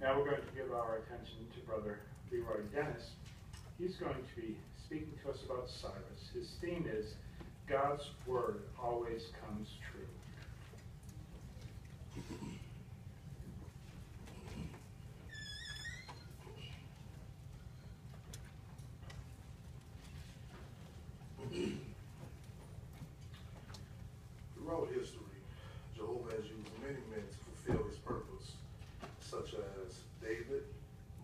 Now we're going to give our attention to Brother Leroy Dennis. He's going to be speaking to us about Cyrus. His theme is, God's Word always comes true. Throughout history, Jehovah has used many men to fulfill his purpose, such as David,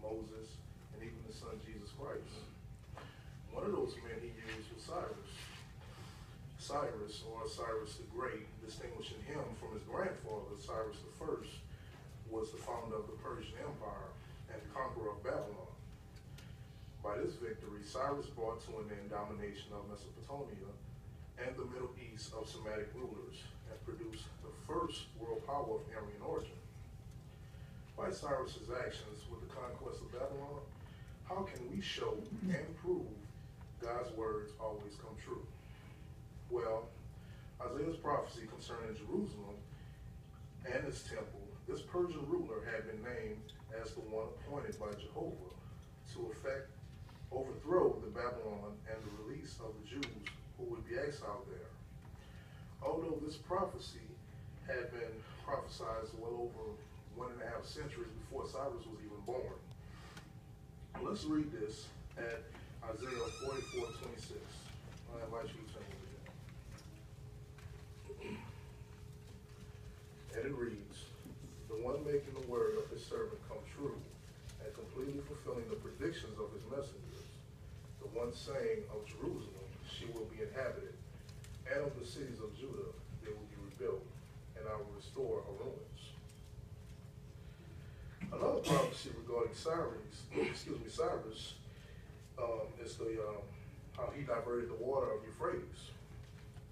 Moses, and even the son Jesus Christ. One of those men he used was Cyrus. Cyrus, or Cyrus the Great, distinguishing him from his grandfather, Cyrus I, was the founder of the Persian Empire and conqueror of Babylon. By this victory, Cyrus brought to an end domination of Mesopotamia and the Middle East of Semitic rulers, and produced the first world power of Aryan origin. By Cyrus's actions with the conquest of Babylon, how can we show and prove God's words always come true? Well, Isaiah's prophecy concerning Jerusalem and its temple, this Persian ruler had been named as the one appointed by Jehovah to overthrow the Babylon and the release of the Jews who would be exiled there. Although this prophecy had been prophesied well over 1.5 centuries before Cyrus was even born. Let's read this at Isaiah 44:26. I invite you to turn over there. And it reads, "The one making the word of his servant come true, and completely fulfilling the predictions of his messengers, the one saying of Jerusalem, she will be inhabited, and of the cities of Judah, they will be rebuilt, and I will restore her ruins." Another prophecy regarding Cyrus, is how he diverted the water of Euphrates.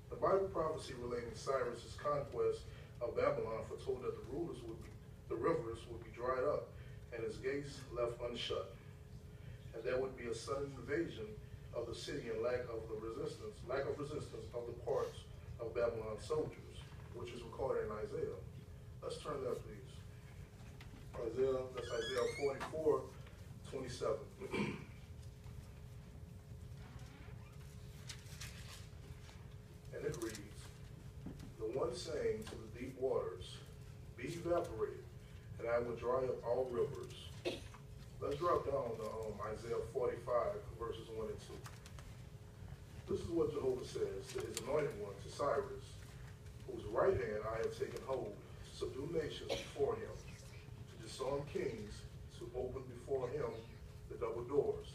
The Bible prophecy relating Cyrus's conquest of Babylon foretold that the rivers would be dried up, and its gates left unshut, and there would be a sudden invasion of the city and lack of resistance of the parts of Babylon's soldiers, which is recorded in Isaiah. Let's turn there, please. That's Isaiah 44:27. And it reads, "The one saying to the deep waters, be evaporated, and I will dry up all rivers." Let's drop down to Isaiah 45, verses 1 and 2. This is what Jehovah says to his anointed one, to Cyrus, whose right hand I have taken hold, to subdue nations before him, to disarm kings, to open before him the double doors,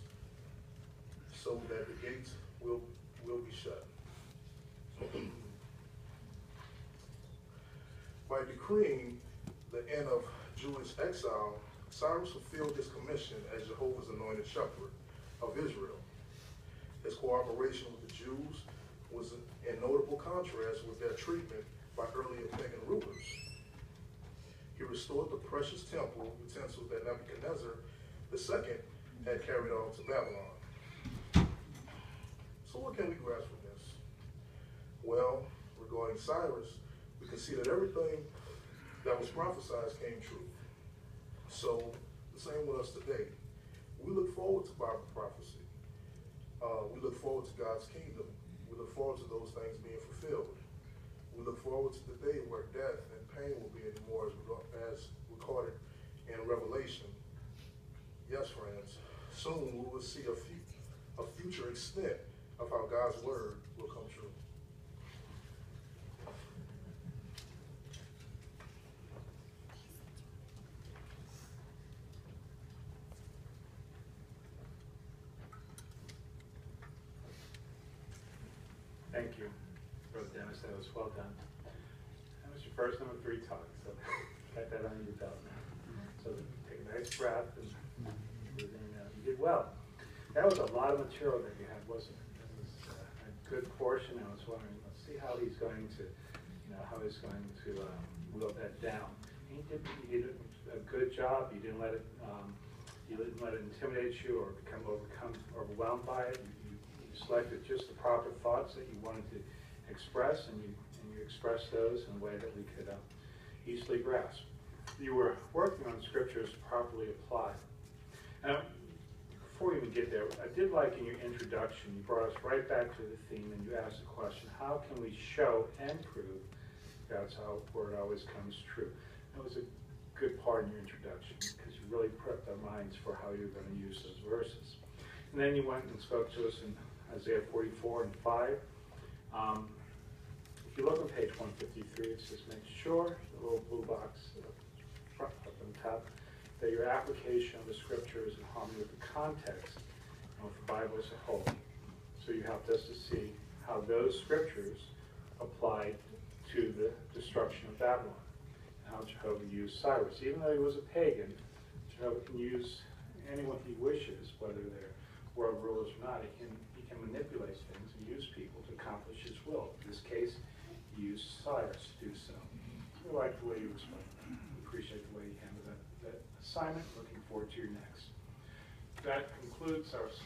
so that the gates will be shut. By decreeing the end of Jewish exile, Cyrus fulfilled his commission as Jehovah's anointed shepherd of Israel. His cooperation with the Jews was in notable contrast with their treatment by earlier pagan rulers. He restored the precious temple utensils that Nebuchadnezzar II had carried off to Babylon. So what can we grasp from this? Well, regarding Cyrus, we can see that everything that was prophesied came true. So, the same with us today. We look forward to Bible prophecy. We look forward to God's kingdom. We look forward to those things being fulfilled. We look forward to the day where death and pain will be anymore, as recorded in Revelation. Yes, friends, soon we will see a future extent of how God's word will come true. Thank you, Brother Dennis. That was well done. That was your first number 3 talk, so got that on your belt now. So take a nice breath, and you did well. That was a lot of material that you had, wasn't it? It was a good portion. I was wondering, let's see how he's going to, will that down. He did a good job. You didn't let it intimidate you or become overwhelmed by it. You selected just the proper thoughts that you wanted to express, and you expressed those in a way that we could easily grasp. you were working on scriptures properly applied. Now, before we even get there, I did like in your introduction, you brought us right back to the theme and you asked the question, how can we show and prove God's word always comes true? That was a good part in your introduction because you really prepped our minds for how you're going to use those verses. And then you went and spoke to us in Isaiah 44 and 5. If you look on page 153, it says, make sure, the little blue box up on top, that your application of the scripture is in harmony with the context and with the Bible as a whole. So you helped us to see how those scriptures applied to the destruction of Babylon, and how Jehovah used Cyrus. Even though he was a pagan, Jehovah can use anyone he wishes, whether they're world rulers or not. He can manipulate things and use people to accomplish his will. In this case, he used Cyrus to do so. We like the way you explained that. We appreciate the way you handled that assignment. Looking forward to your next. That concludes our school.